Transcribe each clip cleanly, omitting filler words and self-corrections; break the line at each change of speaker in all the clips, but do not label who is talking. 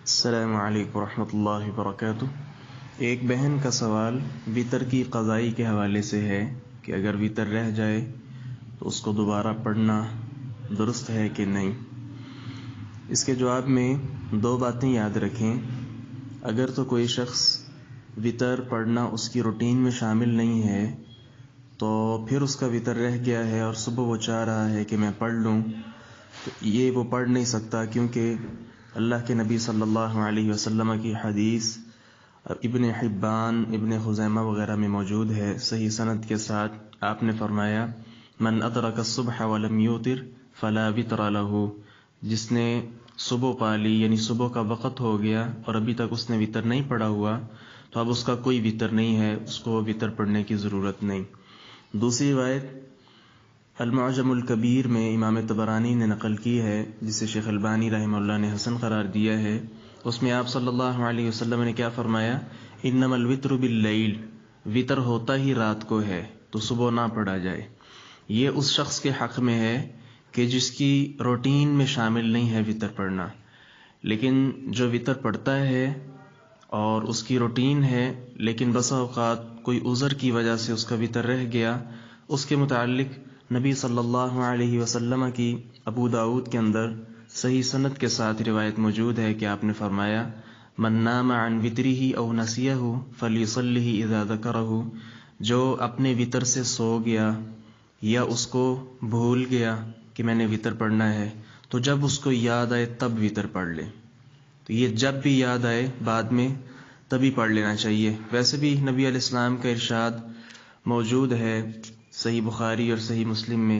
السلام علیکم ورحمۃ اللہ وبرکاتہ۔ ایک بہن کا سوال وطر کی قضائی کے حوالے سے ہے کہ اگر وطر رہ جائے تو اس کو دوبارہ پڑھنا درست ہے کہ نہیں۔ اس کے جواب میں دو باتیں یاد رکھیں۔ اگر تو کوئی شخص وطر پڑھنا اس کی روٹین میں شامل نہیں ہے تو پھر اس کا وطر رہ گیا ہے اور صبح وہ چاہ رہا ہے کہ میں پڑھ لوں، تو یہ وہ پڑھ نہیں سکتا، کیونکہ اللہ کے نبی صلی اللہ علیہ وسلم کی حدیث ابن حبان، ابن خزیمہ وغیرہ میں موجود ہے صحیح سند کے ساتھ۔ آپ نے فرمایا من ادرک الصبح ولم یوتر فلا وطر لہ، جس نے صبح پا لی یعنی صبح کا وقت ہو گیا اور ابھی تک اس نے وطر نہیں پڑھا ہوا تو اب اس کا کوئی وطر نہیں ہے، اس کو وطر پڑھنے کی ضرورت نہیں۔ دوسری روایت المعجم الکبیر میں امام طبرانی نے نقل کی ہے، جسے شیخ البانی رحمہ اللہ نے حسن قرار دیا ہے۔ اس میں آپ صلی اللہ علیہ وسلم نے کیا فرمایا؟ انما الوتر باللیل، وطر ہوتا ہی رات کو ہے تو صبح نہ پڑھا جائے۔ یہ اس شخص کے حق میں ہے کہ جس کی روٹین میں شامل نہیں ہے وطر پڑھنا، لیکن جو وطر پڑھتا ہے اور اس کی روٹین ہے لیکن بسا اوقات کوئی عذر کی وجہ سے اس کا وطر رہ گیا، اس کے متعلق نبی صلی اللہ علیہ وسلم کی ابو داؤد کے اندر صحیح سند کے ساتھ روایت موجود ہے کہ آپ نے فرمایا من نام عن وطرہ او نسیہ فلیصلہ اذا ذکرہ، جو اپنے وطر سے سو گیا یا اس کو بھول گیا کہ میں نے وطر پڑھنا ہے تو جب اس کو یاد آئے تب وطر پڑھ لے۔ تو یہ جب بھی یاد آئے بعد میں تبھی پڑھ لینا چاہیے۔ ویسے بھی نبی علیہ السلام کا ارشاد موجود ہے صحیح بخاری اور صحیح مسلم میں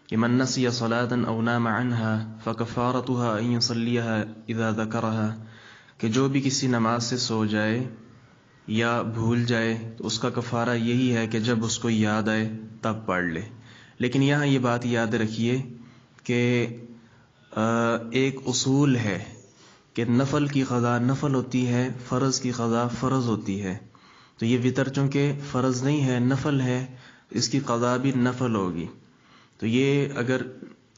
کہ من نسی صلاة او نام عنها فکفارتها ان یصلیها اذا ذکرها، کہ جو بھی کسی نماز سے سو جائے یا بھول جائے تو اس کا کفارہ یہی ہے کہ جب اس کو یاد آئے تب پڑھ لے۔ لیکن یہاں یہ بات یاد رکھیے کہ ایک اصول ہے کہ نفل کی قضا نفل ہوتی ہے، فرض کی قضا فرض ہوتی ہے۔ تو یہ وطر چونکہ فرض نہیں ہے، نفل ہے، اس کی قضا بھی نفل ہوگی۔ تو یہ اگر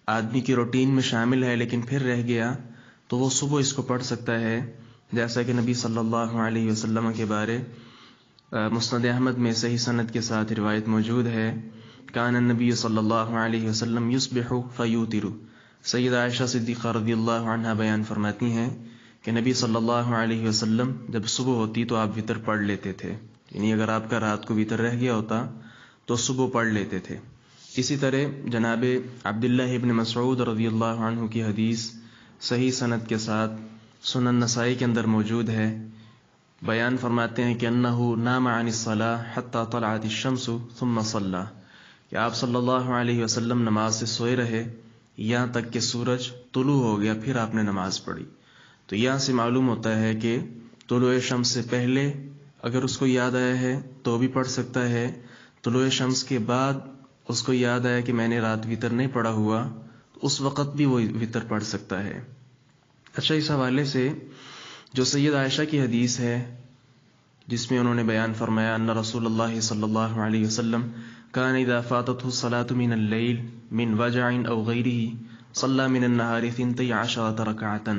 آدمی کی روٹین میں شامل ہے لیکن پھر رہ گیا تو وہ صبح اس کو پڑھ سکتا ہے، جیسا کہ نبی صلی اللہ علیہ وسلم کے بارے مسند احمد میں صحیح سند کے ساتھ روایت موجود ہے کان النبی صلی اللہ علیہ وسلم یصبح فیوتر۔ سیدہ عائشہ صدیقہ رضی اللہ عنہا بیان فرماتی ہیں کہ نبی صلی اللہ علیہ وسلم جب صبح ہوتی تو آپ وطر پڑھ لیتے تھے، یعنی اگر آپ کا رات کو وطر رہ گیا ہوتا تو صبح پڑھ لیتے تھے۔ اسی طرح جناب عبداللہ ابن مسعود رضی اللہ عنہ کی حدیث صحیح سند کے ساتھ سنن نسائی کے اندر موجود ہے، بیان فرماتے ہیں کہ انہ نام عن الصلاة حتی طلعت الشمس ثم صلی، کہ آپ صلی اللہ علیہ وسلم نماز سے سوئے رہے یہاں تک کہ سورج طلوع ہو گیا، پھر آپ نے نماز پڑھی۔ تو یہاں سے معلوم ہوتا ہے کہ طلوع شمس سے پہلے اگر اس کو یاد آیا ہے تو بھی پڑھ سکتا ہے، طلوع شمس کے بعد اس کو یاد آیا کہ میں نے رات وطر نہیں پڑھا ہوا تو اس وقت بھی وہ وطر پڑھ سکتا ہے۔ اچھا، اس حوالے سے جو سید عائشہ کی حدیث ہے جس میں انہوں نے بیان فرمایا ان رسول اللہ صلی اللہ علیہ وسلم کان اذا فاتته الصلاة من اللیل من وجع او غیرہ صلی من النہار 12 رکعتا،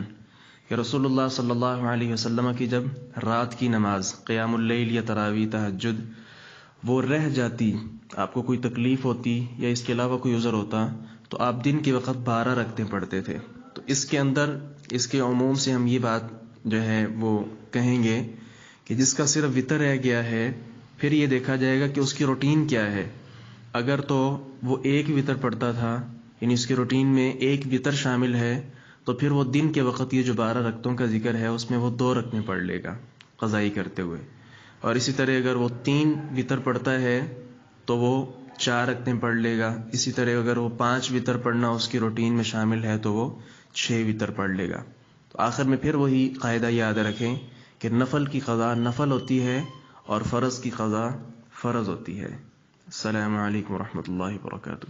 کہ رسول اللہ صلی اللہ علیہ وسلم کی جب رات کی نماز قیام اللیل یا تراویح تہجد وہ رہ جاتی، آپ کو کوئی تکلیف ہوتی یا اس کے علاوہ کوئی عذر ہوتا تو آپ دن کے وقت 12 رکعتیں پڑھتے تھے۔ تو اس کے اندر اس کے عموم سے ہم یہ بات جو ہے وہ کہیں گے کہ جس کا صرف وطر رہ گیا ہے پھر یہ دیکھا جائے گا کہ اس کی روٹین کیا ہے۔ اگر تو وہ ایک وطر پڑھتا تھا یعنی اس کی روٹین میں ایک وطر شامل ہے تو پھر وہ دن کے وقت یہ جو 12 رکعتوں کا ذکر ہے اس میں وہ 2 رکعتیں پڑھ لے گا قضائی کرتے ہوئے، اور اسی طرح اگر وہ 3 وطر پڑھتا ہے تو وہ 4 رکعتیں پڑھ لے گا، اسی طرح اگر وہ 5 وطر پڑھنا اس کی روٹین میں شامل ہے تو وہ 6 وطر پڑھ لے گا۔ تو آخر میں پھر وہی قاعدہ یاد رکھیں کہ نفل کی قضا نفل ہوتی ہے اور فرض کی قضا فرض ہوتی ہے۔ السلام علیکم ورحمۃ اللہ وبرکاتہ۔